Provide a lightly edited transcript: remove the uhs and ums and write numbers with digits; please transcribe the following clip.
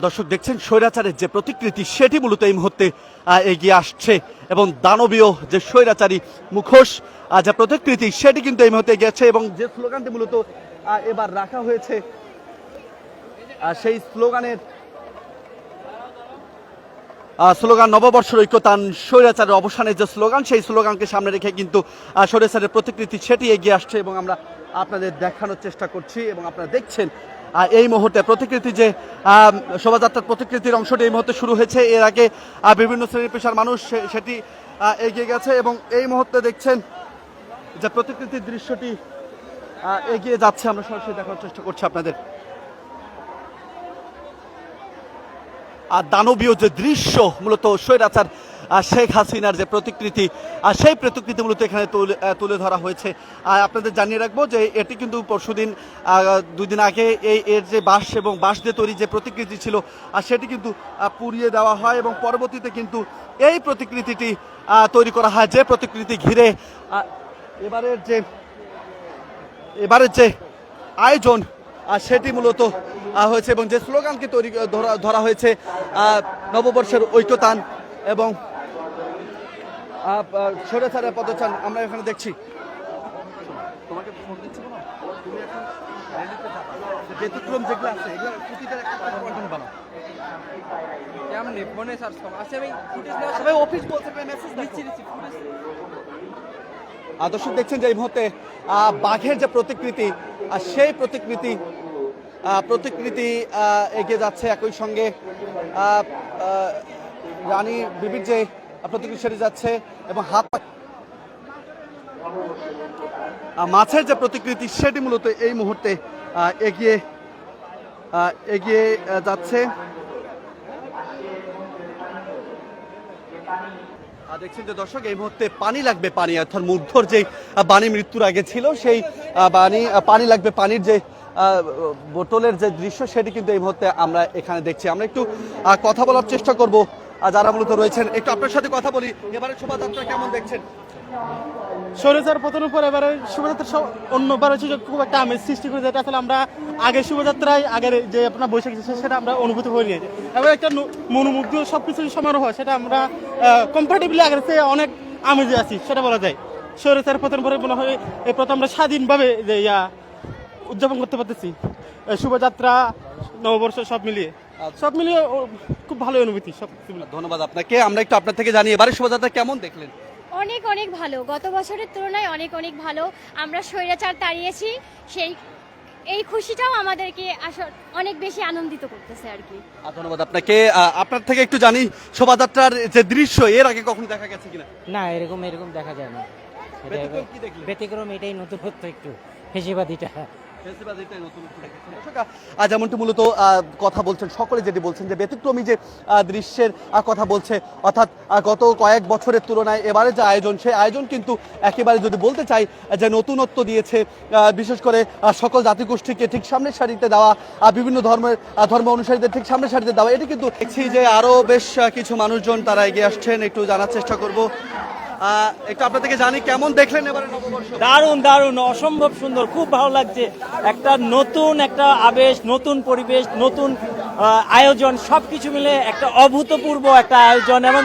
দর্শক দেখছেন স্বৈরাচারের যে প্রতিকৃতি সেটি মূলত এই মুহূর্তে এগিয়ে আসছে এবং দানবীয় যে স্বৈরাচারী মুখোশ যে প্রতিকৃতি সেটি কিন্তু এই মুহূর্তে এগিয়ে আসছে এবং যে স্লোগানটি মূলত এবার রাখা হয়েছে সেই স্লোগান নববর্ষের ঐক্যতান স্বৈরাচারের অবসানের যে স্লোগান সেই স্লোগানকে সামনে রেখে কিন্তু স্বৈরাচারের প্রতিকৃতি সেটি এগিয়ে আসছে এবং আমরা আপনাদের দেখানোর চেষ্টা করছি এবং আপনারা দেখছেন এই মুহূর্তে প্রতিকৃতি যে শোভাযাত্রার প্রতিকৃতির অংশটি এই মুহূর্তে শুরু হয়েছে। এর আগে বিভিন্ন শ্রেণী পেশার মানুষ সেটি এগিয়ে গেছে এবং এই মুহূর্তে দেখছেন যে প্রতিকৃতির দৃশ্যটি এগিয়ে যাচ্ছে। আমরা সরাসরি দেখানোর চেষ্টা করছি আপনাদের। আর দানবীয় যে দৃশ্য মূলত স্বৈরাচার শেখ হাসিনার যে প্রতিকৃতি সেই প্রতিকৃতি মূলত এখানে তুলে ধরা হয়েছে। আপনাদের জানিয়ে রাখবো যে এটি কিন্তু পরশুদিন 2 দিন আগে এর যে বাঁশ এবং বাঁশ দিয়ে তৈরি যে প্রতিকৃতি ছিল সেটি কিন্তু পুড়িয়ে দেওয়া হয় এবং পরবর্তীতে কিন্তু এই প্রতিকৃতিটি তৈরি করা হয় যে প্রতিকৃতি ঘিরে এবারের যে আয়োজন সেটি মূলত হয়েছে এবং যে স্লোগানকে ধরা হয়েছে নববর্ষের ঐক্যতান এবং স্বৈরাচারের পদচান আমরা এখানে দেখছি। তোমাকে ফোন দিচ্ছি না, তুমি এখন র্যালিতে যাবা, ব্যতিক্রম যেগুলো আছে এগুলো প্রতিটার একটা কন্টেন্ট বানাও। কেমনে ফোনে সার্চ করো? আচ্ছা ভাই ফুটেজ নাও, সবাই অফিস বলতে পারে মেসেজ দিচ্ছি ফুটেজ। দর্শক দেখছেন যে এই মুহূর্তে বাঘের যে প্রতিকৃতি সেই প্রতিকৃতি এগিয়ে যাচ্ছে। একই সঙ্গে রানী বিবির যে প্রতিকৃতি সেরে যাচ্ছে এবং মাছের যে প্রতিকৃতি সেটি মূলত এই মুহূর্তে এগিয়ে যাচ্ছে। দেখছেন যে দর্শক এই মুহূর্তে পানি লাগবে পানি, অর্থাৎ মূর্ধর যে বাণী মৃত্যুর আগে ছিল সেই পানি লাগবে পানির যে বোতলের যে দৃশ্য সেটি কিন্তু এই মুহূর্তে আমরা এখানে দেখছি। আমরা একটু কথা বলার চেষ্টা করব যারা মূলত রয়েছেন, একটু আপনার সাথে কথা বলি। এবারে শোভাযাত্রা কেমন দেখছেন? স্বৈরাচার পতনের পর এবারে শোভাযাত্রা অন্যবার হচ্ছে খুব একটা আমেজ সৃষ্টি করে, যেটা আসলে আমরা আগের শোভাযাত্রায় আগের যে আপনার বৈশাখ সেটা আমরা অনুভূতি করে নিয়েছি। এবার একটা মনোমুগ্ধ সবকিছু সমারোহ সেটা আমরা কম্পারেটিভলি আগের চেয়ে অনেক আমেজে আছি সেটা বলা যায়। স্বৈরাচার পতন পরে মনে হয় এই প্রথম আমরা স্বাধীনভাবে যে উদযাপন করতে পারতেছি শোভাযাত্রা নববর্ষ সব মিলিয়ে খুব ভালো অনুভূতি। সব ধন্যবাদ আপনাকে। আমরা একটু আপনার থেকে জানি এবারে শোভাযাত্রা কেমন দেখলেন? অনেক অনেক ভালো, গত বছরের তুলনায় অনেক অনেক ভালো। আমরা স্বৈরাচার তাড়িয়েছি, এই খুশিটাও আমাদেরকে অনেক বেশি আনন্দিত করতেছে আর কি। ধন্যবাদ আপনাকে। আপনার থেকে একটু জানি শোভাযাত্রার যে দৃশ্য এর আগে কখনো দেখা গেছে কিনা? না, এরকম দেখা যায় না। ব্যতিক্রম, এটাই নতুনত্ব, একটু ফেসিবাদিটা। যেমনটি মূলত কথা বলছেন সকলে, যেটি বলছেন যে ব্যতিক্রমী যে দৃশ্যের কথা বলছে, অর্থাৎ গত কয়েক বছরের তুলনায় এবারে যে আয়োজন সেই আয়োজন কিন্তু একেবারে যদি বলতে চাই যে নতুনত্ব দিয়েছে। বিশেষ করে সকল জাতিগোষ্ঠীকে ঠিক সামনের সারিতে দেওয়া, বিভিন্ন ধর্ম অনুসারীদের ঠিক সামনের সারিতে দেওয়া, এটি কিন্তু দেখছি যে আরো বেশ কিছু মানুষজন তারা এগিয়ে আসছেন। একটু জানার চেষ্টা করব, একটু আপনার থেকে জানি কেমন দেখলেন এবারে নববর্ষ? দারুণ, অসম্ভব সুন্দর, খুব ভালো লাগছে। একটা নতুন একটা আবেশ, নতুন পরিবেশ, নতুন আয়োজন, সবকিছু মিলে একটা অভূতপূর্ব একটা আয়োজন। এবং